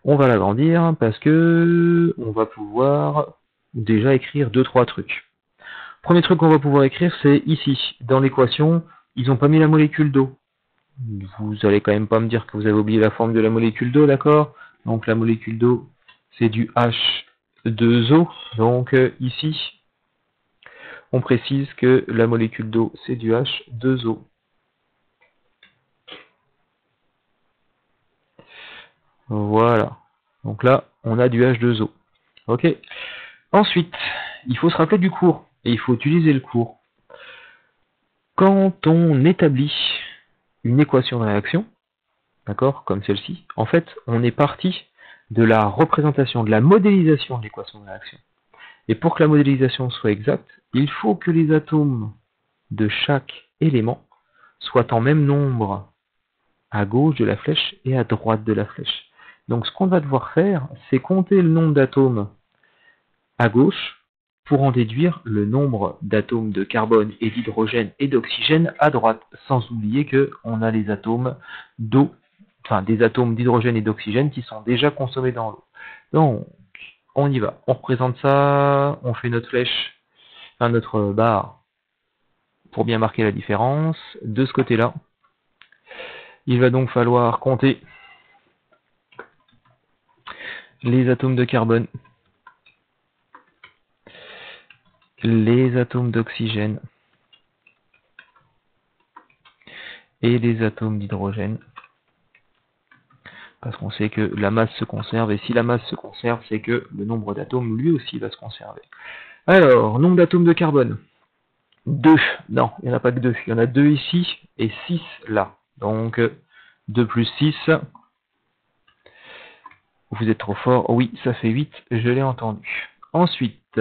Speaker 1: On va l'agrandir parce que on va pouvoir déjà écrire 2-3 trucs. Premier truc qu'on va pouvoir écrire, c'est ici. Dans l'équation, ils n'ont pas mis la molécule d'eau. Vous allez quand même pas me dire que vous avez oublié la forme de la molécule d'eau, d'accord? Donc la molécule d'eau, c'est du H2O. Donc ici, on précise que la molécule d'eau, c'est du H2O. Voilà. Donc là, on a du H2O. Ok. Ensuite, il faut se rappeler du cours. Et il faut utiliser le cours. Quand on établit une équation de réaction, d'accord, comme celle-ci, en fait, on est parti de la représentation, de la modélisation de l'équation de réaction. Et pour que la modélisation soit exacte, il faut que les atomes de chaque élément soient en même nombre à gauche de la flèche et à droite de la flèche. Donc ce qu'on va devoir faire, c'est compter le nombre d'atomes à gauche pour en déduire le nombre d'atomes de carbone et d'hydrogène et d'oxygène à droite, sans oublier qu'on a les atomes d'eau, enfin des atomes d'hydrogène et d'oxygène qui sont déjà consommés dans l'eau. Donc, on y va. On représente ça, on fait notre flèche, enfin notre barre, pour bien marquer la différence. De ce côté-là, il va donc falloir compter les atomes de carbone, les atomes d'oxygène et les atomes d'hydrogène. Parce qu'on sait que la masse se conserve, et si la masse se conserve, c'est que le nombre d'atomes, lui aussi, va se conserver. Alors, nombre d'atomes de carbone. 2. Non, il n'y en a pas que 2. Il y en a 2 ici, et 6 là. Donc, 2 plus 6. Vous êtes trop fort. Oui, ça fait 8, je l'ai entendu. Ensuite,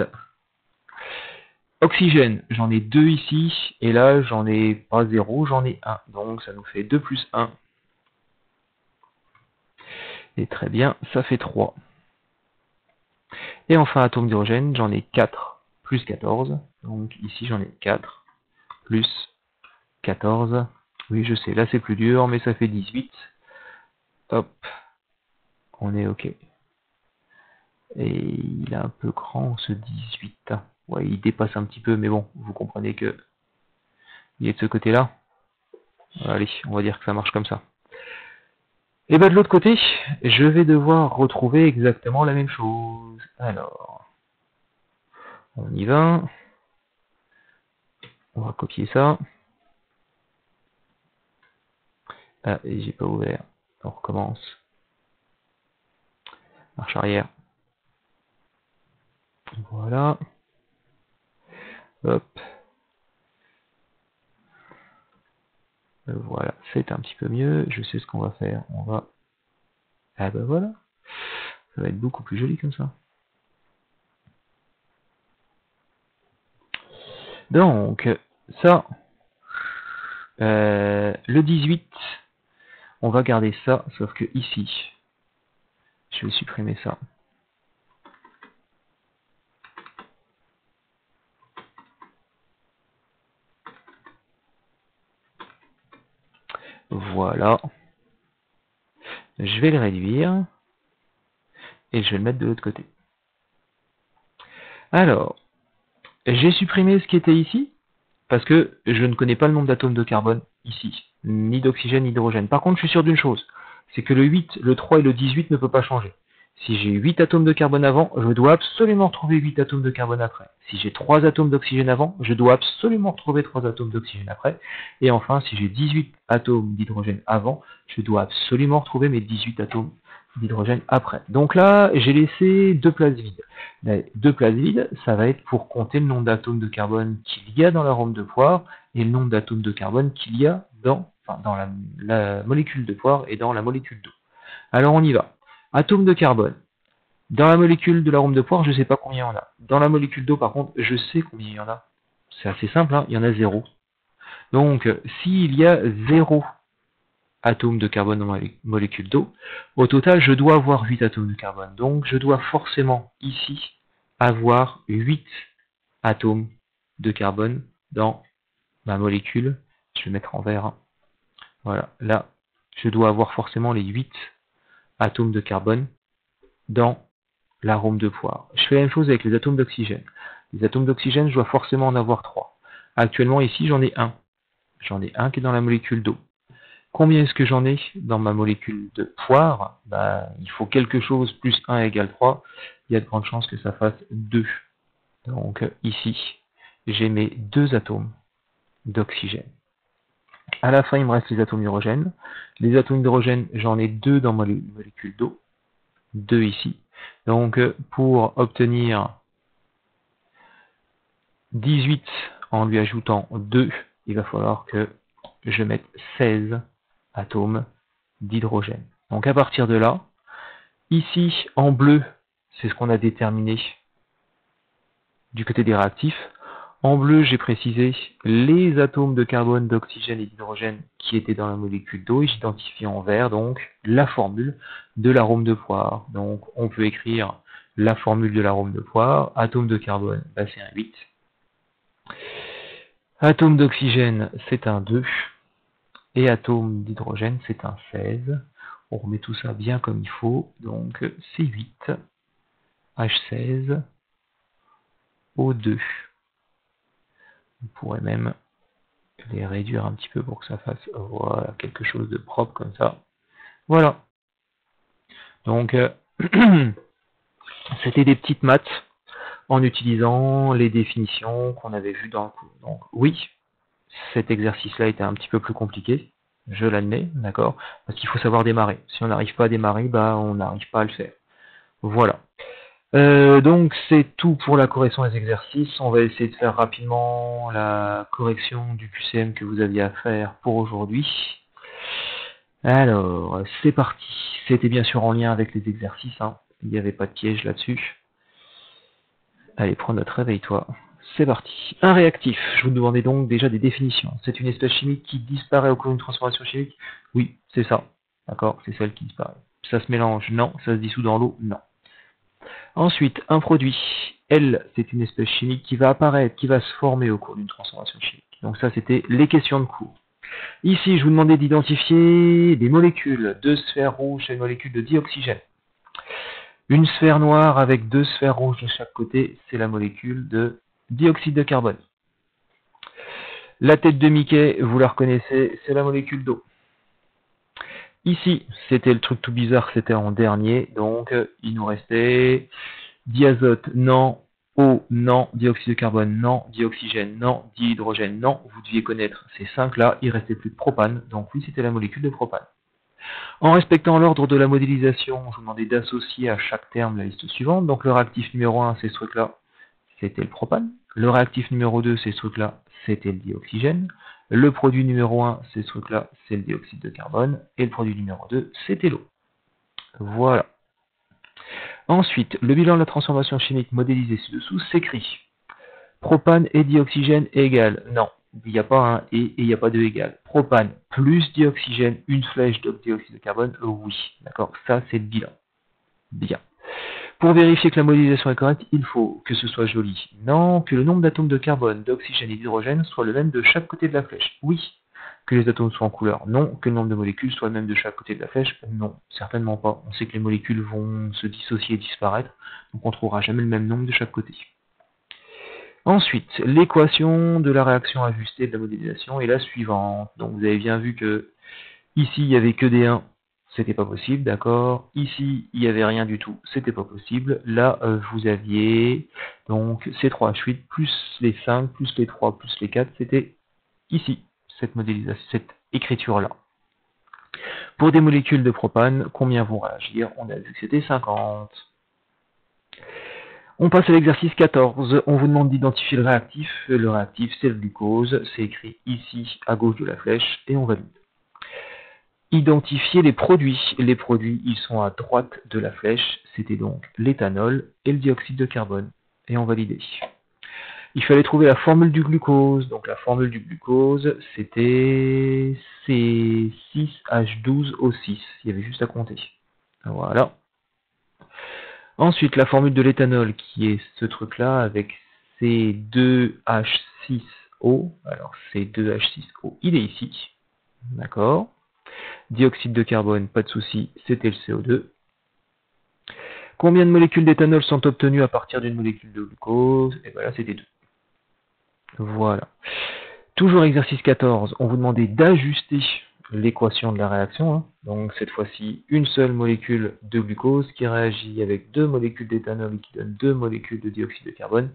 Speaker 1: oxygène, j'en ai 2 ici, et là, j'en ai pas 0, j'en ai 1. Donc, ça nous fait 2 plus 1. Et très bien, ça fait 3. Et enfin, atome d'hydrogène, j'en ai 4 plus 14. Donc ici, j'en ai 4 plus 14. Oui, je sais, là c'est plus dur, mais ça fait 18. Hop, on est OK. Et il est un peu grand, ce 18. Ouais, il dépasse un petit peu, mais bon, vous comprenez que il est de ce côté-là. Allez, on va dire que ça marche comme ça. Et bien de l'autre côté, je vais devoir retrouver exactement la même chose. Alors, on y va. On va copier ça. Ah, et j'ai pas ouvert. On recommence. Marche arrière. Voilà. Hop. Voilà, c'est un petit peu mieux. Je sais ce qu'on va faire. On va... Ah ben voilà. Ça va être beaucoup plus joli comme ça. Donc, ça, le 18, on va garder ça, sauf que ici, je vais supprimer ça. Voilà. Je vais le réduire. Et je vais le mettre de l'autre côté. Alors, j'ai supprimé ce qui était ici, parce que je ne connais pas le nombre d'atomes de carbone ici, ni d'oxygène, ni d'hydrogène. Par contre, je suis sûr d'une chose, c'est que le 8, le 3 et le 18 ne peuvent pas changer. Si j'ai 8 atomes de carbone avant, je dois absolument retrouver 8 atomes de carbone après. Si j'ai 3 atomes d'oxygène avant, je dois absolument retrouver 3 atomes d'oxygène après. Et enfin, si j'ai 18 atomes d'hydrogène avant, je dois absolument retrouver mes 18 atomes d'hydrogène après. Donc là, j'ai laissé 2 places vides. Les 2 places vides, ça va être pour compter le nombre d'atomes de carbone qu'il y a dans l'arôme de poire et le nombre d'atomes de carbone qu'il y a dans la molécule de poire et dans la molécule d'eau. Alors on y va. Atomes de carbone. Dans la molécule de l'arôme de poire, je ne sais pas combien il y en a. Dans la molécule d'eau, par contre, je sais combien il y en a. C'est assez simple, hein, il y en a 0. Donc, s'il y a 0 atomes de carbone dans ma molécule d'eau, au total, je dois avoir 8 atomes de carbone. Donc, je dois forcément, ici, avoir 8 atomes de carbone dans ma molécule. Je vais mettre en vert. Hein. Voilà, là, je dois avoir forcément les 8 atomes de carbone dans l'arôme de poire. Je fais la même chose avec les atomes d'oxygène. Les atomes d'oxygène, je dois forcément en avoir 3. Actuellement, ici, j'en ai un. J'en ai un qui est dans la molécule d'eau. Combien est-ce que j'en ai dans ma molécule de poire? Il faut quelque chose plus 1 égale 3. Il y a de grandes chances que ça fasse 2. Donc ici, j'ai mes 2 atomes d'oxygène. À la fin, il me reste les atomes d'hydrogène. Les atomes d'hydrogène, j'en ai 2 dans ma molécule d'eau. 2 ici. Donc pour obtenir 18 en lui ajoutant 2, il va falloir que je mette 16 atomes d'hydrogène. Donc à partir de là, ici en bleu, c'est ce qu'on a déterminé du côté des réactifs. En bleu, j'ai précisé les atomes de carbone, d'oxygène et d'hydrogène qui étaient dans la molécule d'eau et j'identifie en vert donc la formule de l'arôme de poire. Donc on peut écrire la formule de l'arôme de poire. Atome de carbone, bah, c'est un 8. Atome d'oxygène, c'est un 2. Et atome d'hydrogène, c'est un 16. On remet tout ça bien comme il faut. Donc C8, H16, O2. On pourrait même les réduire un petit peu pour que ça fasse voilà, quelque chose de propre comme ça. Voilà. Donc, c'était des petites maths en utilisant les définitions qu'on avait vues dans le cours. Donc, oui, cet exercice-là était un petit peu plus compliqué, je l'admets, d'accord, parce qu'il faut savoir démarrer. Si on n'arrive pas à démarrer, bah, on n'arrive pas à le faire. Voilà. Donc c'est tout pour la correction des exercices. On va essayer de faire rapidement la correction du QCM que vous aviez à faire pour aujourd'hui. Alors, c'est parti. C'était bien sûr en lien avec les exercices, hein. Il n'y avait pas de piège là-dessus. Allez, prends notre réveille-toi. C'est parti. Un réactif. Je vous demandais donc déjà des définitions. C'est une espèce chimique qui disparaît au cours d'une transformation chimique? Oui, c'est ça. D'accord, c'est celle qui disparaît. Ça se mélange? Non. Ça se dissout dans l'eau? Non. Ensuite, un produit. Elle, c'est une espèce chimique qui va apparaître, qui va se former au cours d'une transformation chimique. Donc ça, c'était les questions de cours. Ici, je vous demandais d'identifier des molécules, 2 sphères rouges et une molécule de dioxygène. Une sphère noire avec 2 sphères rouges de chaque côté, c'est la molécule de dioxyde de carbone. La tête de Mickey, vous la reconnaissez, c'est la molécule d'eau. Ici, c'était le truc tout bizarre, c'était en dernier, donc il nous restait diazote, non, eau, non, dioxyde de carbone, non, dioxygène, non, dihydrogène, non. Vous deviez connaître ces 5 là, il restait plus de propane, donc oui, c'était la molécule de propane. En respectant l'ordre de la modélisation, je vous demandais d'associer à chaque terme la liste suivante. Donc le réactif numéro 1, c'est ce truc-là, c'était le propane. Le réactif numéro 2, c'est ce truc-là, c'était le dioxygène. Le produit numéro 1, c'est ce truc-là, c'est le dioxyde de carbone. Et le produit numéro 2, c'était l'eau. Voilà. Ensuite, le bilan de la transformation chimique modélisée ci-dessous s'écrit. Propane et dioxygène égale. Non, il n'y a pas un et il n'y a pas de égal. Propane plus dioxygène, une flèche de dioxyde de carbone, oui. D'accord, ça c'est le bilan. Bien. Pour vérifier que la modélisation est correcte, il faut que ce soit joli. Non, que le nombre d'atomes de carbone, d'oxygène et d'hydrogène soit le même de chaque côté de la flèche. Oui. Que les atomes soient en couleur. Non. Que le nombre de molécules soit le même de chaque côté de la flèche. Non, certainement pas. On sait que les molécules vont se dissocier et disparaître, donc on ne trouvera jamais le même nombre de chaque côté. Ensuite, l'équation de la réaction ajustée de la modélisation est la suivante. Donc vous avez bien vu que ici il n'y avait que des 1, c'était pas possible, d'accord. Ici il n'y avait rien du tout, c'était pas possible. Là vous aviez donc ces 3H8 plus les 5 plus les 3 plus les 4, c'était ici cette modélisation, cette écriture là. Pour des molécules de propane, combien vont réagir? On a vu que c'était 50. On passe à l'exercice 14. On vous demande d'identifier le réactif. Le réactif, c'est le glucose. C'est écrit ici, à gauche de la flèche, et on valide. Identifier les produits. Les produits, ils sont à droite de la flèche. C'était donc l'éthanol et le dioxyde de carbone. Et on validait. Il fallait trouver la formule du glucose. Donc la formule du glucose, c'était C6H12O6. Il y avait juste à compter. Voilà. Ensuite, la formule de l'éthanol, qui est ce truc-là, avec C2H6O. Alors, C2H6O, il est ici. D'accord. Dioxyde de carbone, pas de souci, c'était le CO2. Combien de molécules d'éthanol sont obtenues à partir d'une molécule de glucose? Et voilà, c'était 2. Voilà. Toujours exercice 14, on vous demandait d'ajuster l'équation de la réaction. Hein. Donc cette fois-ci, une seule molécule de glucose qui réagit avec 2 molécules d'éthanol et qui donne 2 molécules de dioxyde de carbone.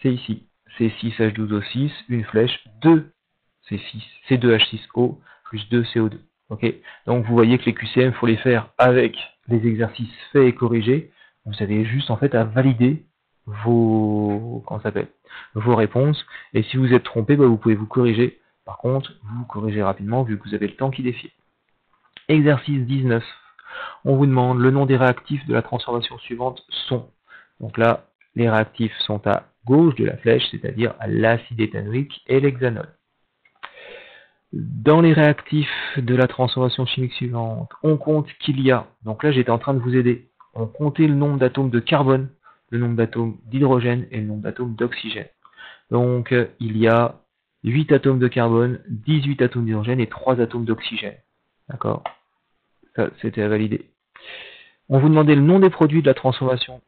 Speaker 1: C'est ici. C'est 6H12O6, une flèche, 2 C2H6O plus 2 CO2. Okay, donc vous voyez que les QCM, il faut les faire avec les exercices faits et corrigés. Vous avez juste en fait à valider vos réponses. Et si vous êtes trompé, bah, vous pouvez vous corriger. Par contre, vous vous corrigez rapidement vu que vous avez le temps qui défile. Exercice 19. On vous demande le nom des réactifs de la transformation suivante sont. Donc là, les réactifs sont à gauche de la flèche, c'est-à-dire à l'acide éthanoïque et l'hexanol. Dans les réactifs de la transformation chimique suivante, on compte qu'il y a, donc là j'étais en train de vous aider, on comptait le nombre d'atomes de carbone, le nombre d'atomes d'hydrogène et le nombre d'atomes d'oxygène. Donc, il y a 8 atomes de carbone, 18 atomes d'hydrogène et 3 atomes d'oxygène. D'accord? Ça, c'était à valider. On vous demandait le nom des produits de la transformation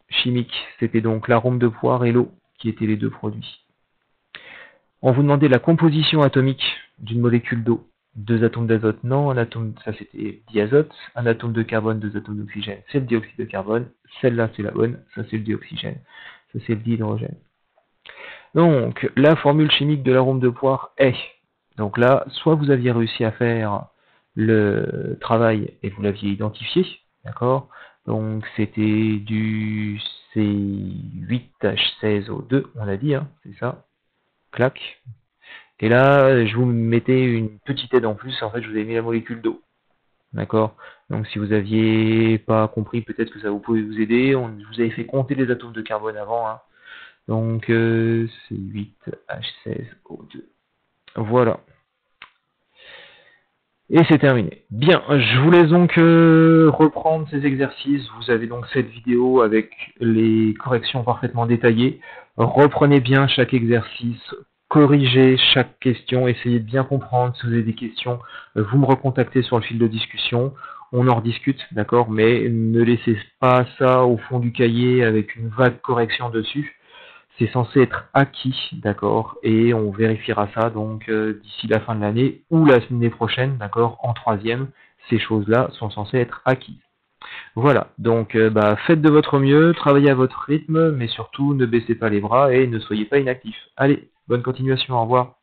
Speaker 1: chimique. C'était donc l'arôme de poire et l'eau qui étaient les deux produits. On vous demandait la composition atomique d'une molécule d'eau. 2 atomes d'azote, non, un atome, ça c'était diazote, un atome de carbone, 2 atomes d'oxygène, c'est le dioxyde de carbone, celle-là c'est la bonne, ça c'est le dioxygène, ça c'est le dihydrogène. Donc, la formule chimique de l'arôme de poire est, donc là, soit vous aviez réussi à faire le travail et vous l'aviez identifié, d'accord? Donc c'était du C8H16O2, on a dit, hein, c'est ça, clac. Et là, je vous mettais une petite aide en plus, en fait, je vous ai mis la molécule d'eau. D'accord? Donc si vous aviez pas compris, peut-être que ça vous pouvait vous aider. Je vous avais fait compter les atomes de carbone avant. Hein. Donc c'est 8H16O2. Voilà. Et c'est terminé. Bien, je vous laisse donc reprendre ces exercices. Vous avez donc cette vidéo avec les corrections parfaitement détaillées. Reprenez bien chaque exercice, corrigez chaque question, essayez de bien comprendre. Si vous avez des questions, vous me recontactez sur le fil de discussion. On en rediscute, d'accord? Mais ne laissez pas ça au fond du cahier avec une vague correction dessus. C'est censé être acquis, d'accord, et on vérifiera ça donc d'ici la fin de l'année ou l'année prochaine, d'accord, en troisième, ces choses-là sont censées être acquises. Voilà, donc faites de votre mieux, travaillez à votre rythme, mais surtout ne baissez pas les bras et ne soyez pas inactifs. Allez, bonne continuation, au revoir.